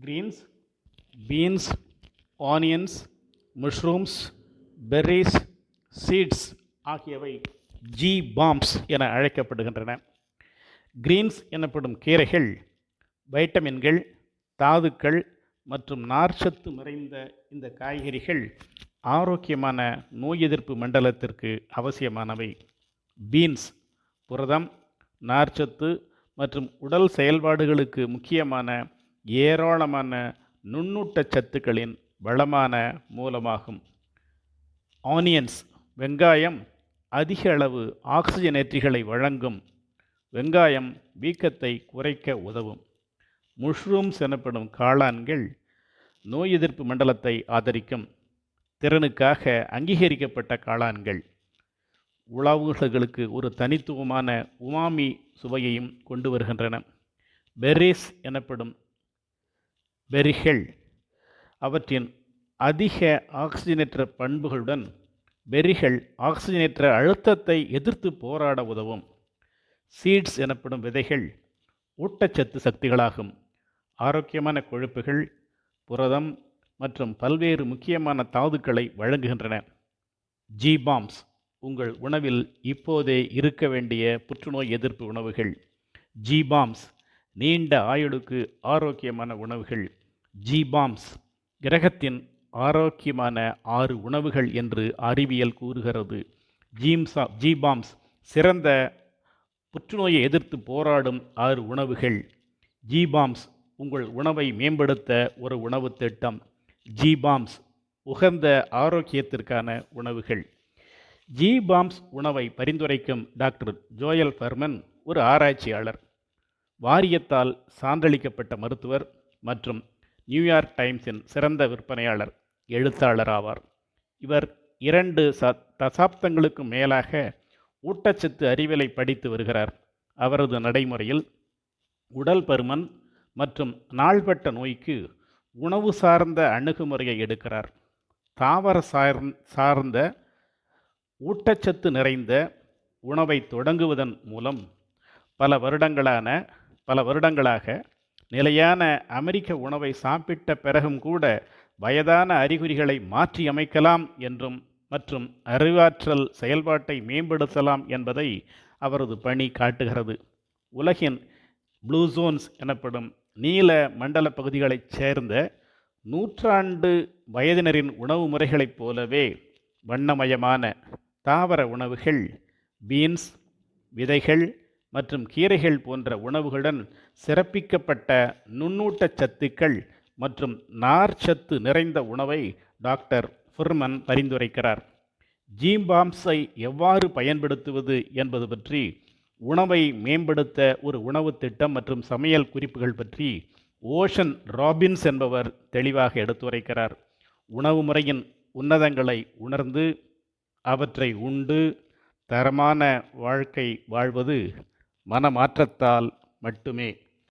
Green's, beans, onions, mushrooms, berries, seeds ஆகியவை G bombs என அழைக்கப்படுகின்றன. கிரீன்ஸ் எனப்படும் கீரைகள் வைட்டமின்கள், தாதுக்கள் மற்றும் நார்ச்சத்து நிறைந்த இந்த காய்கறிகள் ஆரோக்கியமான நோய் எதிர்ப்பு மண்டலத்திற்கு அவசியமானவை. பீன்ஸ் புரதம், நார்ச்சத்து மற்றும் உடல் செயல்பாடுகளுக்கு முக்கியமான ஏராளமான நுண்ணூட்டச்சத்துக்களின் வளமான மூலமாகும். ஆனியன்ஸ் வெங்காயம் அதிக அளவு ஆக்சிஜனேற்றிகளை வழங்கும். வெங்காயம் வீக்கத்தை குறைக்க உதவும். முஷ்ரூம்ஸ் எனப்படும் காளான்கள் நோய் எதிர்ப்பு மண்டலத்தை ஆதரிக்கும் திறனுக்காக அங்கீகரிக்கப்பட்ட காளான்கள். உணவுகளுக்கு ஒரு தனித்துவமான உமாமி சுவையையும் கொண்டு வருகின்றன. பெர்ரிஸ் எனப்படும் பெர்ரிகள் அவற்றின் அதிக ஆக்சிஜனேற்ற பண்புகளுடன் பெர்ரிகள் ஆக்சிஜனேற்ற அழுத்தத்தை எதிர்த்து போராட உதவும். சீட்ஸ் எனப்படும் விதைகள் ஊட்டச்சத்து சக்திகளாகும். ஆரோக்கியமான கொழுப்புகள், புரதம் மற்றும் பல்வேறு முக்கியமான தாதுக்களை வழங்குகின்றன. ஜி பாம்ஸ் உங்கள் உணவில் இப்போதே இருக்க வேண்டிய புற்றுநோய் எதிர்ப்பு உணவுகள். ஜி பாம்ஸ் நீண்ட ஆயுளுக்கு ஆரோக்கியமான உணவுகள். ஜி பாம்ஸ் கிரகத்தின் ஆரோக்கியமான 6 உணவுகள் என்று அறிவியல் கூறுகிறது. ஜி பாம்ஸ் சிறந்த புற்றுநோயை எதிர்த்து போராடும் 6 உணவுகள். ஜி பாம்ஸ் உங்கள் உணவை மேம்படுத்த ஒரு உணவு திட்டம். ஜி பாம்ஸ் உகந்த ஆரோக்கியத்திற்கான உணவுகள். ஜி பாம்ஸ் உணவை பரிந்துரைக்கும் டாக்டர் ஜோயல் ஃபர்மன் ஒரு ஆராய்ச்சியாளர், வாரியத்தால் சான்றளிக்கப்பட்ட மருத்துவர் மற்றும் நியூயார்க் டைம்ஸின் சிறந்த விற்பனையாளர், எழுத்தாளர் ஆவார். இவர் 2 தசாப்தங்களுக்கு மேலாக ஊட்டச்சத்து அறிவியலை படித்து வருகிறார். அவரது நடைமுறையில் உடல் பருமன் மற்றும் நாள்பட்ட நோய்க்கு உணவு சார்ந்த அணுகுமுறையை எடுக்கிறார். தாவர சார்ந்த ஊட்டச்சத்து நிறைந்த உணவை தொடங்குவதன் மூலம் பல வருடங்களாக நிலையான அமெரிக்க உணவை சாப்பிட்ட பிறகும் கூட வயதான அறிகுறிகளை மாற்றி அமைக்கலாம் என்றும் மற்றும் அறிவாற்றல் செயல்பாட்டை மேம்படுத்தலாம் என்பதை அவரது பணி காட்டுகிறது. உலகின் ப்ளூ ஜோன்ஸ் எனப்படும் நீல மண்டல பகுதிகளைச் சேர்ந்த 100 வயதினரின் உணவு முறைகளைப் போலவே வண்ணமயமான தாவர உணவுகள், பீன்ஸ், விதைகள் மற்றும் கீரைகள் போன்ற உணவுகளுடன் சிறப்பிக்கப்பட்ட நுண்ணூட்டச்சத்துக்கள் மற்றும் நார்ச்சத்து நிறைந்த உணவை டாக்டர் ஃபுர்மன் பரிந்துரைக்கிறார். ஜி பாம்ஸை எவ்வாறு பயன்படுத்துவது என்பது பற்றி, உணவை மேம்படுத்த ஒரு உணவு திட்டம் மற்றும் சமையல் குறிப்புகள் பற்றி ஓஷன் ராபின்ஸ் என்பவர் தெளிவாக எடுத்துரைக்கிறார். உணவு முறையின் உன்னதங்களை உணர்ந்து அவற்றை உண்டு தரமான வாழ்க்கை வாழ்வது மனமாற்றத்தால் மட்டுமே.